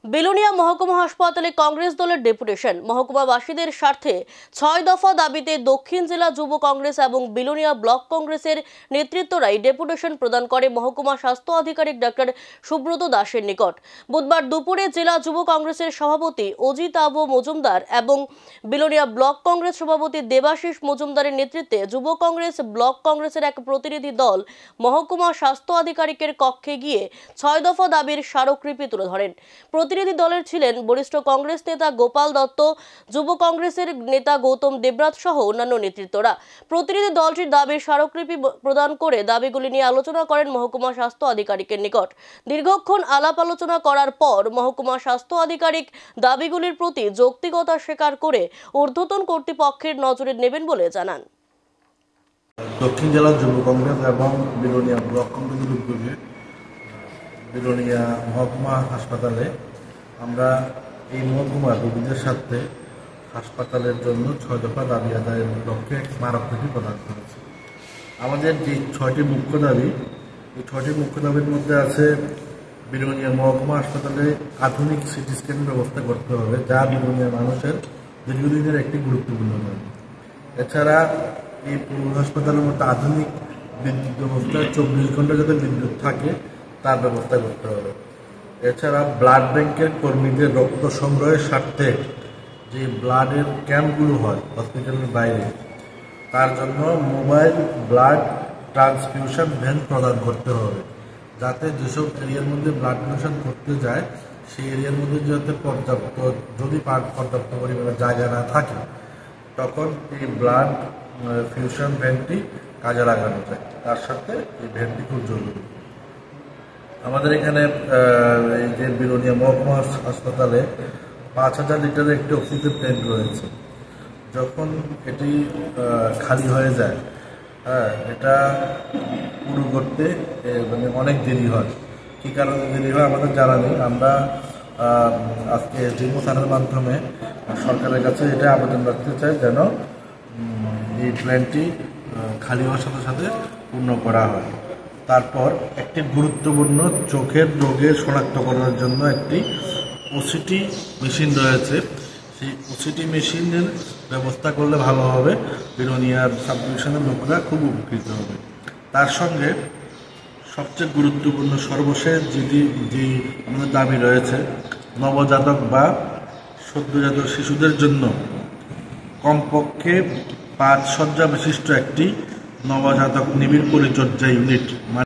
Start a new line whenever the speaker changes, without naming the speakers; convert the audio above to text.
বিলোনিয়া মহকুমা হাসপাতালে কংগ্রেস দলের ডেপুটেশন। মহকুমাবাসীদের স্বার্থে ৬ দফা দাবিতে দক্ষিণ জেলা যুব কংগ্রেস এবং বিলোনিয়া ব্লক কংগ্রেসের নেতৃত্বরাই ডেপুটেশন প্রদান করে মহকুমা স্বাস্থ্য আধিকারিক ডক্টর সুব্রত দাসের নিকট। বুধবার দুপুরে জেলা যুব কংগ্রেসের সভাপতি অজিত আবু মজুমদার এবং বিলোনিয়া ব্লক কংগ্রেস সভাপতি দেবাশিস মজুমদারের নেতৃত্বে যুব কংগ্রেস ব্লক কংগ্রেসের এক প্রতিনিধি দল মহকুমা স্বাস্থ্য আধিকারিকের কক্ষে গিয়ে ৬ দফা দাবির স্মারকলিপি তুলে ধরেন। প্রতিনিধি দলের ছিলেন বরিষ্ঠ কংগ্রেস নেতা গোপাল দত্ত, যুব কংগ্রেসের নেতা গৌতম দেবরাজ সহ অন্যান্য নেতৃত্বরা। প্রতিনিধি দলটির দাবির স্মারকলিপি প্রদান করে দাবিগুলি নিয়ে আলোচনা করেন মহকুমা স্বাস্থ্য আধিকারিকের নিকট। দীর্ঘক্ষণ আলাপ আলোচনা করার পর মহকুমা স্বাস্থ্য আধিকারিক দাবিগুলির প্রতি যৌক্তিকতা স্বীকার করে ঊর্ধ্বতন কর্তৃপক্ষের নজরে নেবেন বলে জানান।
দক্ষিণ জেলা যুব কংগ্রেস এবং বিলোনিয়া ব্লক কংগ্রেসের উদ্যোগে বিলোনিয়া মহকুমা হাসপাতালে আমরা এই মহকুমার রোগীদের স্বার্থে হাসপাতালের জন্য ৬ দফা দাবি আদায়ের লক্ষ্যে স্মারকলিপি প্রদান করেছি। আমাদের যে ৬টি মুখ্য দাবি, এই ৬টি মুখ্য দাবির মধ্যে আছে বিলোনিয়া মহকুমা হাসপাতালে আধুনিক সিটি স্ক্যান ব্যবস্থা করতে হবে, যা বিলোনিয়া মানুষের দীর্ঘদিনের একটি গুরুত্বপূর্ণ দাবি। এছাড়া এই পৌর হাসপাতালের মধ্যে আধুনিক বিদ্যুৎ ব্যবস্থা ২৪ ঘন্টা যাতে বিদ্যুৎ থাকে তার ব্যবস্থা করতে হবে। এছাড়া ব্লাড ব্যাংকের কর্মীদের রক্ত সংগ্রহের স্বার্থে যে ব্লাডের ক্যাম্পগুলো হয় হসপিটালের বাইরে, তার জন্য মোবাইল ব্লাড ট্রান্সফিউশন ভ্যান প্রদান করতে হবে, যাতে যেসব এরিয়ার মধ্যে ব্লাড ডোনেশন করতে যায় সেই এরিয়ার মধ্যে যাতে পর্যাপ্ত পরিমাণে জায়গা না থাকে, তখন এই ব্লাড ফিউশন ভ্যানটি কাজে লাগানো যায়। তার সাথে এই ভ্যানটি খুব জরুরি। আমাদের এখানে এই যে বিলোনিয়া মহকুমা হাসপাতালে ৫,০০০ লিটারের একটি অক্সিজেন ট্যাঙ্ক রয়েছে। যখন এটি খালি হয়ে যায়, এটা পুরো করতে মানে অনেক দেরি হয়। কী কারণে দেরি হয় আমাদের জানা নেই। আমরা আজকে জিমো স্যারের মাধ্যমে সরকারের কাছে এটা আবেদন রাখতে চাই যেন এই প্ল্যানটি খালি হওয়ার সাথে সাথে পূর্ণ করা হয়। তারপর একটি গুরুত্বপূর্ণ চোখের রোগের শনাক্তকরণের জন্য একটি ওসিটি মেশিন রয়েছে। সেই ওসিটি মেশিনের ব্যবস্থা করলে ভালো হবে, বিলোনিয়ার সাব ডিভিশনের লোকরা খুব উপকৃত হবে। তার সঙ্গে সবচেয়ে গুরুত্বপূর্ণ সর্বশেষ যে আমাদের দাবি রয়েছে, নবজাতক বা সদ্যজাত শিশুদের জন্য কমপক্ষে ৫ শয্যা বিশিষ্ট একটি নবজাতক নিবিড় পরিচর্যা ইউনিট